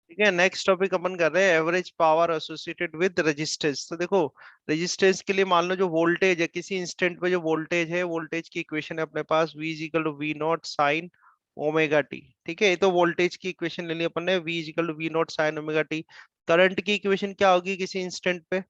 ठीक है, next topic अपन कर रहे हैं average power associated with resistance. तो देखो, रेजिस्टेंस के लिए मान लो जो वोल्टेज है, किसी इंस्टेंट पे जो वोल्टेज है, वोल्टेज की इक्वेशन है अपने पास v is equal to V naught sine omega T. ठीक है, ये तो वोल्टेज की इक्वेशन ले ली अपन ने, v is equal to V naught sine omega T. Current की इक्वेशन क्या होगी किसी इंस्टेंट पे?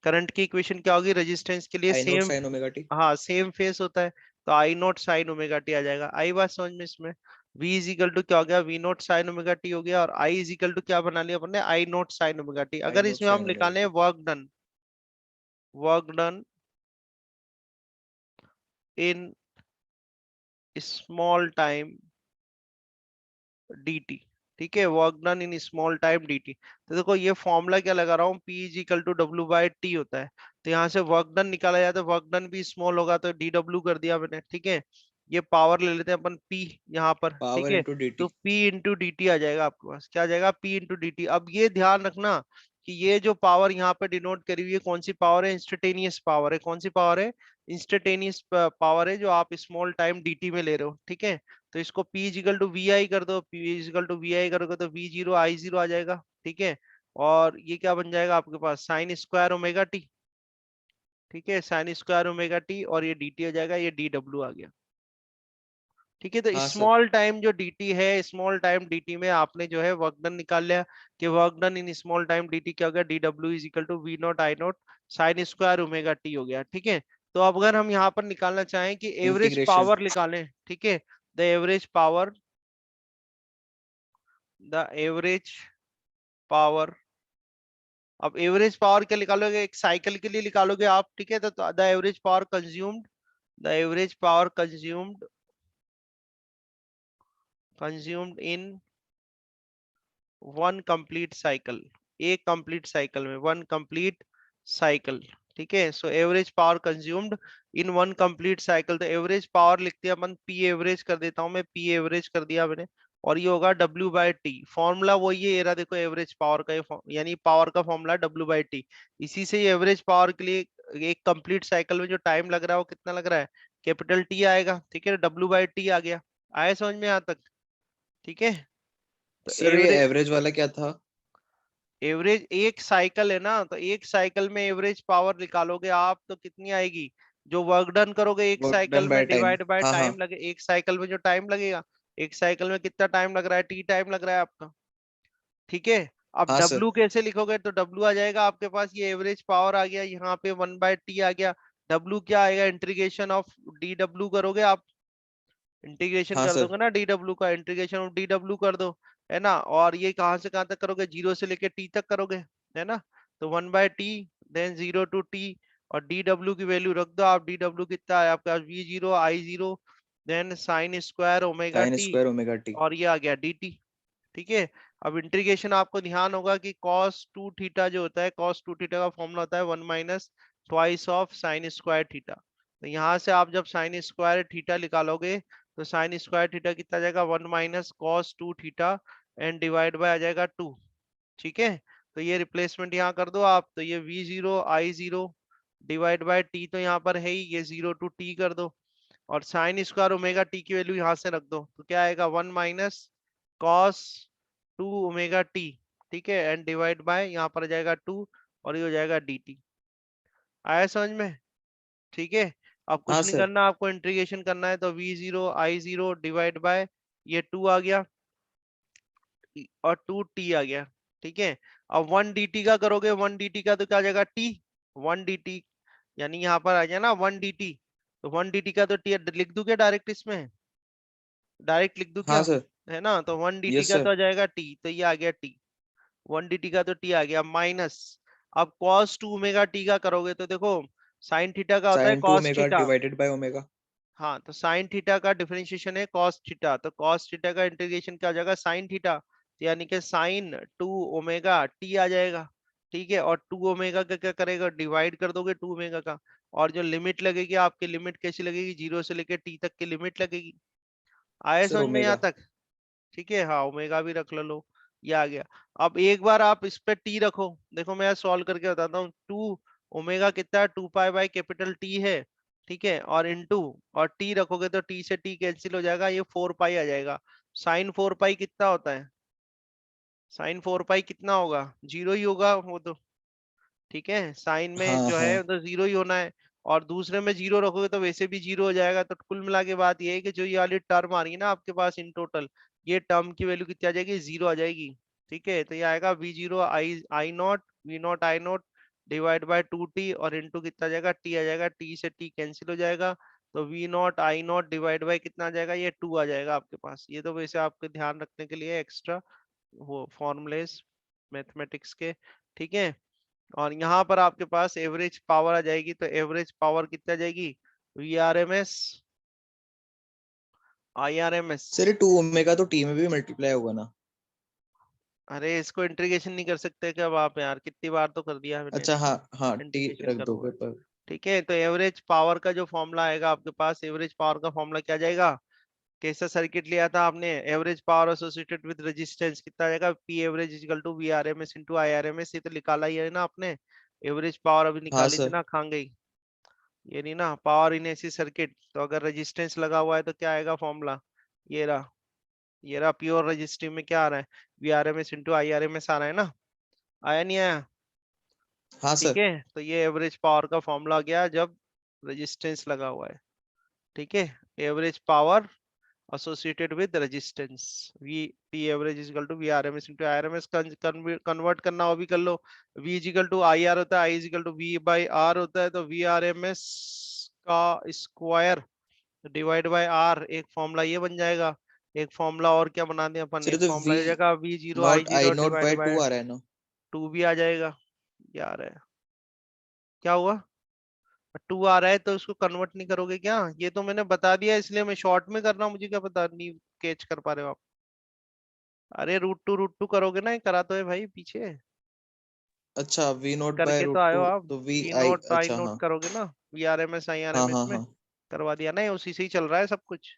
करंट की इक्वेशन क्या होगी रेजिस्टेंस के लिए? I naught same, sine omega t. हाँ सेम फेस होता है, तो I naught sine omega t आ जाएगा। आई बात समझ में इसमें? v इज इक्वल टू क्या हो गया? V naught sine omega T हो गया, और आई इज इक्वल टू क्या बना लिया अपन ने? आई नॉट साइन ओमेगा टी। आई अगर नॉट इसमें हम साइन ओमेगा निकालें T. Work done, work done in small time dt। ठीक है, work done in small time dt। तो देखो ये फॉर्मूला क्या लगा रहा हूँ, p is equal to W by T होता है। तो यहाँ से वर्क डन निकाला जाता है, वर्क डन भी स्मॉल होगा तो dw कर दिया मैंने। ठीक है, ये पावर ले लेते हैं अपन p यहाँ पर। ठीक पावर है, इंटू डी तो t. p into d t आ जाएगा आपके पास। क्या आ जाएगा? p into d t. अब ये ध्यान रखना कि ये जो पावर यहाँ पे डिनोट करी हुई है कौन सी पावर है? इंस्टेंटेनियस पावर है। कौन सी पावर है? इंस्टेंटेनियस पावर है, जो आप स्मॉल टाइम dt में ले रहे हो। ठीक है, तो इसको P equal to v i कर दो, P equal to v i करोगे तो V जीरो आई जीरो आ जाएगा। ठीक है, और ये क्या बन जाएगा आपके पास? Sine square omega T. ठीक है, साइन स्क्वायर ओमेगा टी, और ये dt हो जाएगा, ये डी डब्ल्यू आ गया। ठीक है, तो हाँ सर। स्मॉल टाइम जो dt है, स्मॉल टाइम dt में आपने जो है वर्क डन निकाल लिया कि work done in small time dt क्या हो गया? D W is equal to V naught I naught sine square omega T हो गया। ठीक है, तो अब अगर हम यहाँ पर निकालना चाहें कि एवरेज इंटीग्रेशन। पावर निकालें, ठीक है, the average power, the average power. अब एवरेज पावर क्या निकालोगे? एक साइकिल के लिए निकालोगे आप। ठीक है, तो the average power consumed, the average power consumed in one complete cycle. एक कंप्लीट साइकिल में, वन कंप्लीट साइकिल। ठीक है, so average power consumed in one complete cycle. तो एवरेज पावर लिखते हैं अपन, पी एवरेज कर देता हूं मैं, पी एवरेज कर दिया मैंने, और ये होगा W बाई टी। फॉर्मूला वही है, ये रहा देखो एवरेज पावर का, यानी पावर का फॉर्मूला W बाई टी। इसी से ही एवरेज पावर के लिए एक कंप्लीट साइकिल में जो टाइम लग रहा है वो कितना लग रहा है? कैपिटल टी आएगा। ठीक है, W बाई टी आ गया। आया समझ में यहाँ तक? ठीक है, तो सर ये एवरेज, एवरेज वाला क्या था? एवरेज एक साइकिल है ना, तो एक साइकिल में एवरेज पावर निकालोगे आप तो कितनी आएगी? जो वर्क डन करोगे एक वर्क साइकिल डन में बाय टाइम। डिवाइड बाय हाँ हाँ। टाइम लगे, एक साइकिल में जो टाइम लगेगा, एक साइकिल में कितना टाइम लग रहा है? टी टाइम लग रहा है आपका। ठीक है, अब हाँ सर। W कैसे लिखोगे? तो W आ जाएगा आपके पास, ये एवरेज पावर आ गया, यहाँ पे वन बाय टी आ गया। W क्या आएगा? इंटीग्रेशन ऑफ डी डब्ल्यू करोगे आप, इंटीग्रेशन हाँ कर सर। दोगे ना डी डब्ल्यू का, इंटीग्रेशन ऑफ डी डब्ल्यू कर दो, है ना। और ये कहाँ से कहाँ तक करोगे? जीरो से लेके टी तक करोगे, है ना। तो one by t, then zero to t, और डी डब्ल्यू की वैल्यू रख दो आप। डी डब्ल्यू कितना है आपके पास? वी जीरो आई zero, then sine square omega sine t, square omega t. और ये आ गया डी टी। ठीक है, अब इंटीग्रेशन आपको ध्यान होगा कि कॉस टू थीटा जो होता है, कॉस टू थीटा का फॉर्मूला होता है one minus twice of sine square theta. तो यहाँ से आप जब साइन स्क्वायर थीटा निकालोगे तो साइन स्क्वायर थीटा कितना आ जाएगा? One minus cos two theta, and divide by आ जाएगा टू। ठीक है, तो ये रिप्लेसमेंट यहाँ कर दो आप, तो ये we zero I zero divide by T तो यहाँ पर है ही, ये जीरो टू टी कर दो, और साइन स्क्वायर ओमेगा टी की वैल्यू यहाँ से रख दो, तो क्या आएगा? One minus cos to omega T. ठीक है, एंड डिवाइड बाय यहाँ पर आ जाएगा टू, और ये हो जाएगा डी टी। आया समझ में? ठीक है, अब हाँ कुछ नहीं सर। करना, आपको इंटीग्रेशन करना है, तो we zero I zero divide bye ये टू आ गया, और टू टी आ गया। ठीक है, अब वन डी टी का करोगे, वन डी टी का तो क्या आ जाएगा? टी, वन डी टी, यानी यहाँ पर आ जाए ना वन डी टी, तो वन डी टी का तो टी लिख दूं क्या डायरेक्ट इसमें? डायरेक्ट लिख दूं क्या? हाँ सर। है ना, तो वन डी टी यस का तो सर। आ जाएगा टी, तो ये आ गया टी, वन डी टी का तो टी आ गया, माइनस, अब cos टू ओमेगा टी का करोगे तो देखो साइन थीटा का होता है sign to cos omega theta. Divided by omega. हाँ, तो साइन थीटा का डिफरेंशिएशन है cos थीटा, तो cos थीटा का इंटीग्रेशन क्या हो जाएगा? साइन थीटा, तो यानी कि साइन टू ओमेगा टी आ जाएगा। ठीक है, और टू ओमेगा का क्या करेगा? डिवाइड कर दोगे टू ओमेगा का, और जो लिमिट लगेगी आपकी, लिमिट कैसी लगेगी? जीरो से लेके टी तक की लिमिट लगेगी। आए सर समझ में यहाँ ओमेगा। तक? ठीक है, हाँ ओमेगा भी रख लो, ये आ गया। अब एक बार आप इस पे टी रखो, देखो मैं सॉल्व करके बताता हूँ। टू ओमेगा कितना है? Two pi by capital T है। ठीक है, और इनटू, और टी रखोगे तो टी से टी कैंसिल हो जाएगा, ये फोर पाई आ जाएगा। साइन फोर पाई कितना होता है? साइन 4 पाई कितना होगा, 0 ही होगा वो तो, ठीक है। साइन में हाँ जो हाँ है तो 0 ही होना है, और दूसरे में 0 रखोगे तो वैसे भी 0 हो जाएगा। तो कुल मिला के बात ये है कि जो ये वाली टर्म आ रही है ना आपके पास इन टोटल, ये टर्म की वैल्यू कितनी आ जाएगी, 0 आ जाएगी। ठीक है, तो ये आएगा v0 I not, v not I naught divide by 2t, और इंटू कितना आ जाएगा, t आ जाएगा, t से t कैंसिल हो जाएगा। तो v not I naught divide bye कितना आ जाएगा, ये 2 आ जाएगा आपके पास। ये तो वैसे आपके ध्यान रखने के लिए एक्स्ट्रा वो फॉर्मूलेस मैथमेटिक्स के, ठीक है। और यहाँ पर आपके पास एवरेज पावर आ जाएगी, तो एवरेज पावर कितना आ जाएगी, V R M S I R M S. Sir, 2 omega तो टी में भी मल्टीप्लाई होगा ना? अरे इसको इंटीग्रेशन नहीं कर सकते क्या आप यार, कितनी बार तो कर दिया मैंने अच्छा, हाँ इसको, हाँ, टी इंटीग्रेशन रख दो करूंगा। पेपर। ठीक है, तो एवरेज पावर का जो फॉर्मूला आएगा आपके पास, एवरेज पावर का फॉर्मूला क्या जाएगा, कैसा सर्किट लिया था आपने, average power associated with resistance कितना जाएगा, P average equal to V R M S into I R M S. ये तो निकाला ही है ना आपने, एवरेज पावर अभी हाँ निकाली थी सर। ना, खान गई ये नहीं ना, पावर इन एसी सर्किट। तो अगर रेजिस्टेंस लगा हुआ है तो क्या आएगा फॉर्मूला, ये रहा, ये रहा। प्योर रेजिस्टिव में क्या आ रहा है, v R M S into I R M s आ रहा है ना, आया नहीं आया। हाँ ठीक सर। है, तो ये एवरेज पावर का फॉर्मूला आ गया जब रेजिस्टेंस लगा हुआ है। ठीक है, average power associated with resistance, v p average is equal to vrms into irms। Convert करना हो भी कर लो, v is equal to ir होता है, i is equal to v by r होता है, तो vrms का स्क्वायर डिवाइड बाय r, एक फॉर्मूला ये बन जाएगा। एक फॉर्मूला और क्या बना दें अपन, सर, ये एक तो फॉर्मूला वी हो जाएगा v zero I naught I zero naught divide by by 2 आ रहा है ना? 2 भी आ जाएगा। यार है, क्या हुआ, 2 आ रहा है तो उसको कन्वर्ट नहीं करोगे क्या, ये तो मैंने बता दिया इसलिए मैं शॉर्ट में कर रहा हूँ, मुझे क्या पता नहीं कैच कर पा रहे हो आप। अरे रूट टू करोगे ना, ये करा तो है भाई पीछे, अच्छा, वी नॉट बाय करके तो रूट आयो टू आप, तो V V I, naught I अच्छा नोट हाँ। करोगे ना, V R M S I R हाँ एम एस हाँ में हाँ। करवा दिया ना, उसी से ही चल रहा है सब कुछ।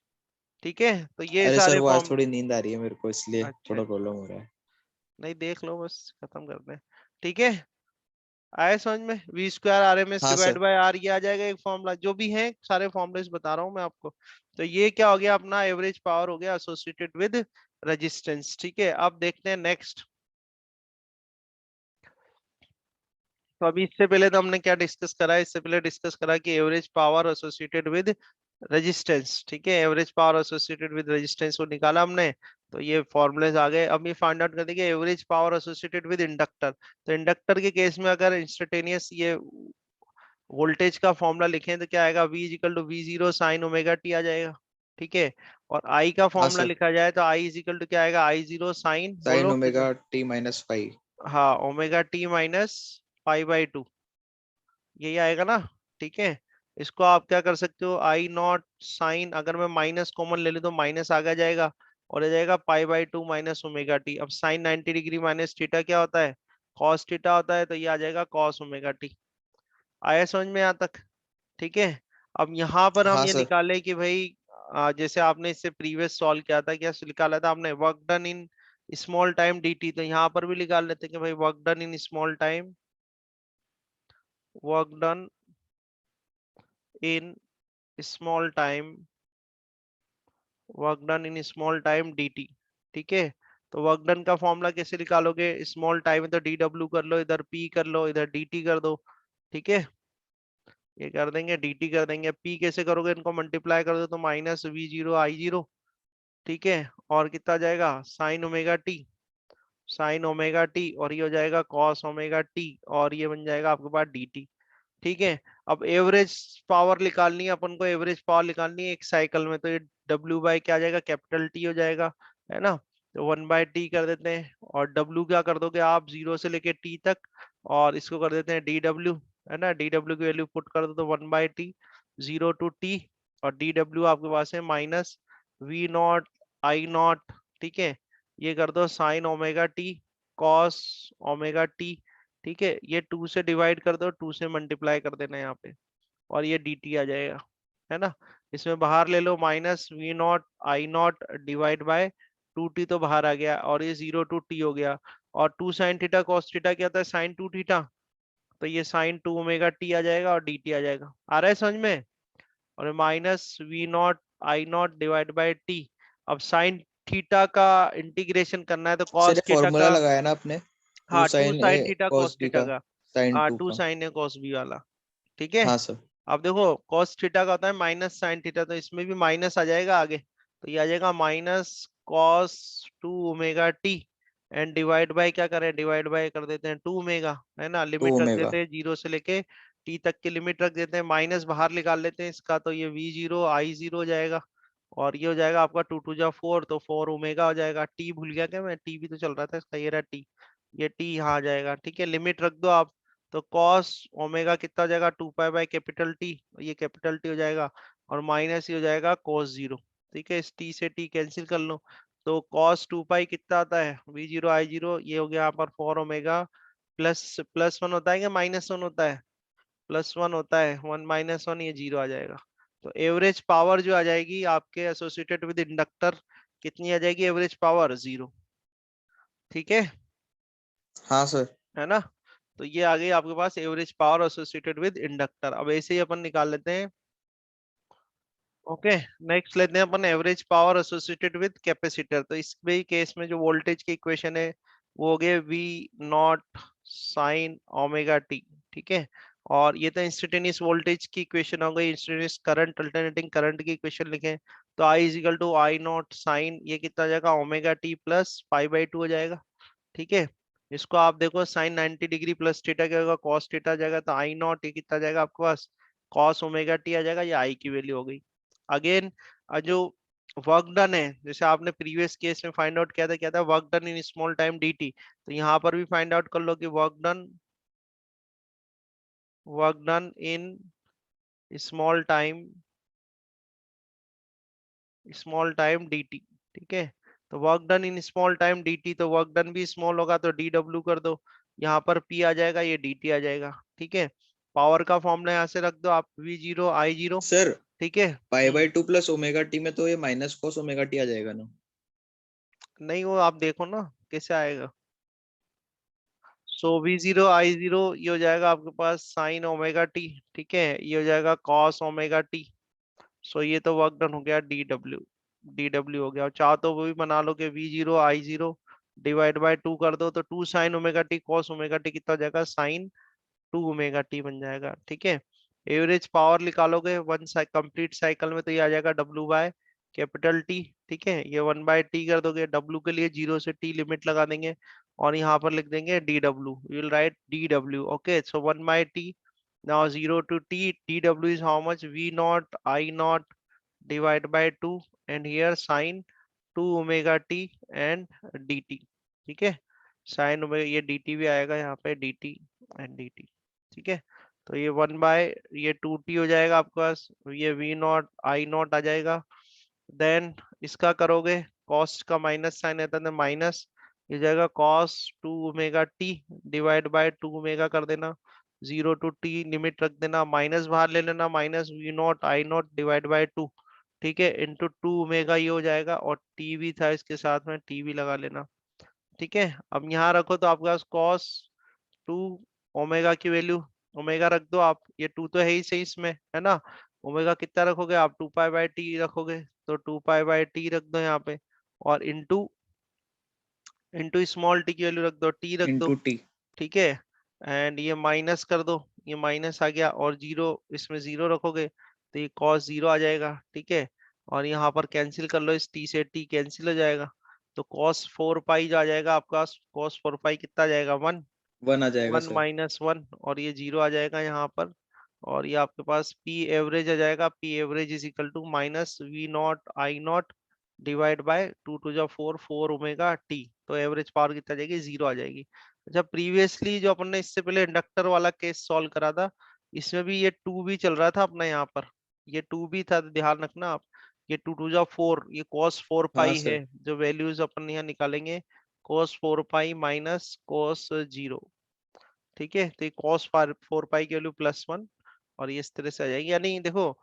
ठीक है, तो ये अरे सर, सारे वो आज फॉर्म, थोड़ी नींद आ रही है मेरे को, इसलिए अच्छा थोड़ा अच्छा, प्रॉब्लम हो रहा है। नहीं देख लो बस खत्म कर दें। ठीक है, आए समझ में, V square R M S हाँ डिवाइड सर। बाय आर, ये आ जाएगा एक फॉर्मूला, जो भी है सारे फॉर्मुलेस बता रहा हूँ मैं आपको। तो ये क्या हो गया अपना, एवरेज पावर हो गया एसोसिएटेड विद रेजिस्टेंस। ठीक है, अब देखते हैं नेक्स्ट। तो अभी इससे पहले तो हमने क्या डिस्कस करा है, इससे पहले डिस्कस करा कि average power associated with resistance. ठीक है, average power associated with resistance को निकाला हमने, तो ये फॉर्मूलेस आ गए। अब ये फाइंड आउट कर देंगे average power associated with inductor. तो इंडक्टर के केस में अगर इंस्टेंटेनियस ये वोल्टेज का फॉर्मूला लिखें तो क्या आएगा, v equal to v zero sine omega t आ जाएगा। ठीक है, और I का हाँ फॉर्मूला सर। लिखा जाए तो I इजिकल टू क्या आएगा, आई जीरो साइन, साइन बोलो कितना, ओमेगा टी माइनस 5। हाँ omega T minus pi by to, यही आएगा ना। ठीक है, इसको आप क्या कर सकते हो, आई नॉट साइन, अगर मैं माइनस कॉमन ले लूं तो माइनस आगे जाएगा, और आ जाएगा पाई by to minus omega T. अब साइन 90 डिग्री माइनस थीटा क्या होता है, कॉस थीटा होता है, तो ये आ जाएगा कॉस ओमेगा टी। आया समझ में यहाँ तक। ठीक है, अब यहाँ पर हम हाँ ये सर। निकाले कि भाई जैसे आपने इससे प्रीवियस सॉल्व किया था, क्या निकाला था आपने, work done in small time dt, तो यहाँ पर भी निकाल लेते हैं कि भाई work done in small time, work done in small time, work done in small time dt। ठीक है, तो वर्क डन का फॉर्मूला कैसे निकालोगे, स्मॉल टाइम है तो dw कर लो, इधर p कर लो, इधर dt कर दो। ठीक है, ये कर देंगे, dt कर देंगे, p कैसे करोगे, इनको मल्टीप्लाई कर दो तो minus we zero I zero. ठीक है, और कितना जाएगा, sign omega T, sign omega t, और ये हो जाएगा कॉस ओमेगा टी, और ये बन जाएगा आपके पास डी टी। ठीक है, अब एवरेज पावर निकालनी है अपन को, एवरेज पावर निकालनी है एक साइकिल में, तो ये डब्ल्यू बाई क्या आ जाएगा, कैपिटल टी हो जाएगा, है ना। तो 1/t कर देते हैं, और डब्ल्यू क्या कर दोगे आप, 0 से लेके टी तक, और इसको कर देते हैं डी डब्ल्यू, है ना। डी डब्ल्यू की वैल्यू पुट कर दो तो 1/t, 0 to t, और डी डब्ल्यू आपके पास है minus we naught I naught. ठीक है, ये कर दो sine omega T cos omega T. ठीक है, ये 2 से डिवाइड कर दो, 2 से मल्टीप्लाई कर देना यहाँ पे, और ये dt आ जाएगा, है ना। इसमें बाहर ले लो minus we naught I naught divide by 2t, तो बाहर आ गया, और ये 0 to t हो गया, और 2 साइन थीटा कॉस थीटा क्या होता है, साइन 2 थीटा, तो ये साइन 2 ओमेगा टी आ जाएगा, और dt आ जाएगा। आ रहा है समझ में, और minus we naught I naught divide by T. अब साइन थीटा का इंटीग्रेशन करना है तो सर कॉस ये थीटा फॉर्मूला का, लगाया ना आपने, टू हाँ two sine A sine theta cos cos D theta का, का, साइन हाँ टू टू का। साइन है कॉस बी वाला, ठीक है। हाँ सर। अब देखो कॉस थीटा का होता है माइनस साइन थीटा, तो इसमें भी माइनस आ जाएगा आगे, तो ये आ जाएगा minus cos to omega T, and divide bye क्या करें, डिवाइड बाय कर देते हैं टू ओमेगा, है ना, टू लिमिट रख ओमेगा। देते हैं जीरो से लेके टी तक की लिमिट रख देते हैं, माइनस बाहर निकाल लेते हैं इसका, तो ये वी जीरो आई जीरो हो जाएगा, और ये हो जाएगा आपका टू टू जा फोर, तो फोर ओमेगा हो जाएगा, टी भूल गया क्या मैं, टी भी तो चल रहा था इसका, ये रहा टी, ये टी यहाँ आ जाएगा, ठीक है, लिमिट रख दो आप, तो कॉस ओमेगा कितना हो जाएगा, two pi by capital T, ये कैपिटल टी हो जाएगा, और माइनस ये हो जाएगा कॉस जीरो, ठीक है, इस टी से टी कैंसिल कर लो, तो कॉस टू पाई कितना आता है, वी जीरो आई जीरो, ये हो गया यहाँ पर four omega, plus plus one होता है क्या माइनस वन होता है, प्लस वन होता है, वन माइनस वन, ये जीरो आ जाएगा, तो एवरेज पावर जो आ जाएगी आपके एसोसिएटेड विद इंडक्टर, कितनी आ जाएगी एवरेज पावर, जीरो, ठीक हाँ सर। है ना, तो ये आ गई आपके पास average power associated with inductor. अब ऐसे ही अपन निकाल लेते हैं, ओके, नेक्स्ट लेते हैं अपन average power associated with capacitor, तो इस भी केस में जो वोल्टेज की इक्वेशन है वो हो गया V naught sine omega T, ठीक है, और ये तो इंस्टेंटेनियस वोल्टेज की इक्वेशन हो गई, इंस्टेंटेनियस करंट अल्टरनेटिंग करंट की इक्वेशन लिखें, तो i is equal to i naught sine, ये कितना आ जाएगा omega t plus pi by two हो जाएगा, ठीक है, इसको आप देखो साइन 90 डिग्री प्लस थीटा क्या होगा, कॉस थीटा जाएगा, तो आई नॉट ये कितना जाएगा आपके पास, कॉस ओमेगा टी आ जाएगा, ये आई की वैल्यू हो गई। अगेन जो वर्क डन है, जैसे आपने प्रीवियस केस में फाइंड आउट किया था, क्या था, work done in small time dt, तो यहाँ पर भी फाइंड आउट कर लो कि work done in small time dt, ठीक है, तो work done in small time dt, तो वर्क डन भी स्मॉल होगा तो dw कर दो, यहाँ पर p आ जाएगा, ये dt आ जाएगा, ठीक है, पावर का फॉर्मूला यहाँ से रख दो आप, v जीरो आई जीरो, सर ठीक है, पाई by two plus omega T में तो ये माइनस कॉस ओमेगा टी आ जाएगा ना। नहीं वो आप देखो ना कैसे आएगा, so we zero I zero ये हो जाएगा आपके पास साइन ओमेगा टी, ठीक है, ये हो जाएगा कॉस ओमेगा टी, सो ये तो वर्क डन हो गया डी डब्ल्यू हो गया, और चाहो तो वो भी बना लो कि V zero I zero divide by two कर दो, तो two sine omega T cos omega T कितना हो जाएगा, साइन टू ओमेगा टी बन जाएगा, ठीक है, एवरेज पावर निकालोगे वन कंप्लीट साइकिल में, तो ये आ जाएगा डब्ल्यू बाय कैपिटल टी, ठीक है, ये वन बाय टी कर दोगे, डब्ल्यू के लिए जीरो से टी लिमिट लगा देंगे, और यहाँ पर लिख देंगे D W, you will write D W, okay, so one by T, now 0 to t, dw is how much, v naught I naught divide by 2, and here sine 2 omega t and dt, ठीक है, sine omega ये dt भी आएगा यहाँ पे, dt and dt, ठीक है, तो ये वन बाय ये 2t हो जाएगा आपके पास, ये v नॉट आई नॉट आ जाएगा, देन इसका करोगे कॉस्ट का माइनस साइन आता है माइनस, ये जाएगा cos two omega T divide by to omega कर देना, जीरो टू टी लिमिट रख देना, माइनस बाहर ले लेना, minus we naught I naught divide by two, ठीक है, इंटू टू ओमेगा ये हो जाएगा, और टी भी था इसके साथ में, टी भी लगा लेना, ठीक है, अब यहाँ रखो तो आपके पास कॉस टू ओमेगा की वैल्यू, ओमेगा रख दो आप, ये टू तो है ही सही इसमें, है ना, ओमेगा कितना रखोगे आप, टू पाई बाय टी रखोगे, तो टू पाई बाय टी रख दो यहाँ पे, और इंटू इंटू स्मॉल टी की वैल्यू रख दो, टी रख दो, इंटू टी। ठीक है, एंड ये माइनस कर दो, ये माइनस आ गया, और जीरो इसमें जीरो रखोगे तो ये कॉस जीरो आ जाएगा, ठीक है, और यहाँ पर कैंसिल कर लो, इस टी से टी कैंसिल हो जाएगा, तो कॉस फोर पाई जो आ जाएगा आपका, कॉस फोर पाई कितना आ जाएगा, वन, वन आ जाएगा वन सर। माइनस वन, और ये जीरो आ जाएगा यहाँ पर, और ये आपके पास पी एवरेज आ जाएगा, P average is equal to minus we naught I naught divide by two two जा फोर, फोर ओमेगा टी, तो एवरेज पावर कितना आ जाएगी, जीरो आ जाएगी। अच्छा, प्रीवियसली जो अपन ने इससे पहले इंडक्टर वाला केस सॉल्व करा था, इसमें भी ये टू भी चल रहा था अपना यहाँ पर, ये टू भी था, तो ध्यान रखना आप, ये टू टू जा फोर, ये कॉस फोर हाँ पाई है, सर। जो वैल्यूज अपन यहाँ निकालेंगे, cos four pi minus cos zero, ठीक है, तो ये कॉस फोर पाई की वैल्यू प्लस वन, और ये इस तरह से आ जाएगी, यानी देखो